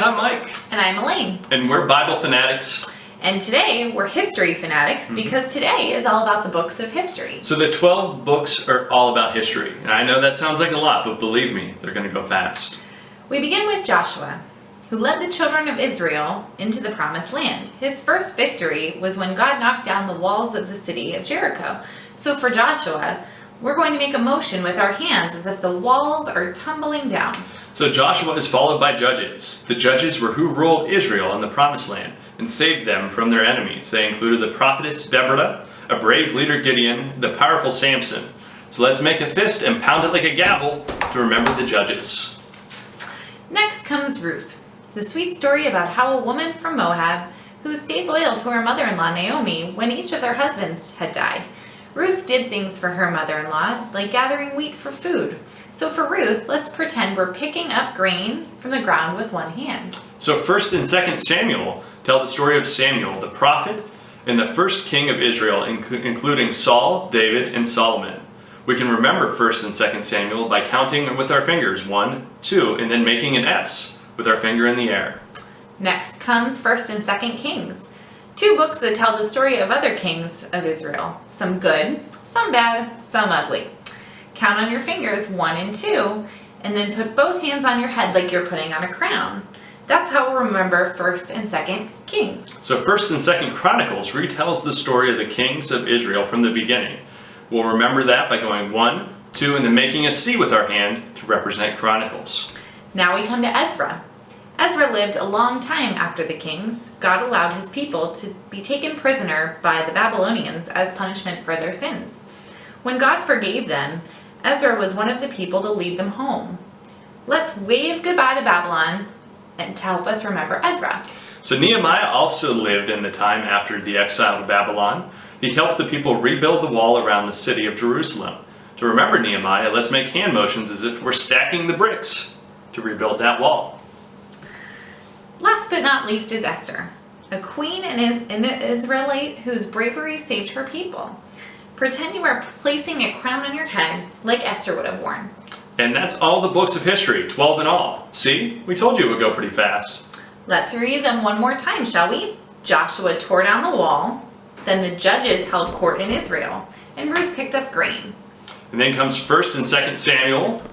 I'm Mike. And I'm Elaine. And we're Bible fanatics. And today we're history fanatics because today is all about the books of history. So the 12 books are all about history. And I know that sounds like a lot, but believe me, they're going to go fast. We begin with Joshua, who led the children of Israel into the promised land. His first victory was when God knocked down the walls of the city of Jericho. So for Joshua, we're going to make a motion with our hands as if the walls are tumbling down. So Joshua is followed by judges. The judges were who ruled Israel in the promised land and saved them from their enemies. They included the prophetess Deborah, a brave leader Gideon, the powerful Samson. So let's make a fist and pound it like a gavel to remember the judges. Next comes Ruth, the sweet story about how a woman from Moab who stayed loyal to her mother-in-law Naomi when each of their husbands had died. Ruth did things for her mother-in-law, like gathering wheat for food. So for Ruth, let's pretend we're picking up grain from the ground with one hand. So 1st and 2nd Samuel tell the story of Samuel, the prophet, and the first king of Israel, including Saul, David, and Solomon. We can remember 1st and 2nd Samuel by counting with our fingers, 1, 2, and then making an S with our finger in the air. Next comes 1st and 2nd Kings, two books that tell the story of other kings of Israel, some good, some bad, some ugly. Count on your fingers 1 and 2, and then put both hands on your head like you're putting on a crown. That's how we'll remember 1st and 2nd Kings. So 1st and 2nd Chronicles retells the story of the kings of Israel from the beginning. We'll remember that by going 1, 2, and then making a C with our hand to represent Chronicles. Now we come to Ezra. Ezra lived a long time after the kings. God allowed his people to be taken prisoner by the Babylonians as punishment for their sins. When God forgave them, Ezra was one of the people to lead them home. Let's wave goodbye to Babylon and to help us remember Ezra. So Nehemiah also lived in the time after the exile to Babylon. He helped the people rebuild the wall around the city of Jerusalem. To remember Nehemiah, let's make hand motions as if we're stacking the bricks to rebuild that wall. Last but not least is Esther, a queen and an Israelite whose bravery saved her people. Pretend you are placing a crown on your head like Esther would have worn. And that's all the books of history, 12 in all. See, we told you it would go pretty fast. Let's read them one more time, shall we? Joshua tore down the wall, then the judges held court in Israel, and Ruth picked up grain. And then comes 1st and 2nd Samuel,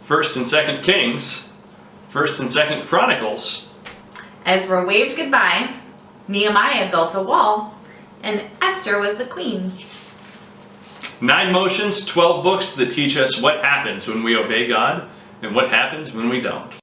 1st and 2nd Kings, 1st and 2nd Chronicles. Ezra waved goodbye, Nehemiah built a wall, and Esther was the queen. 9 motions, 12 books that teach us what happens when we obey God and what happens when we don't.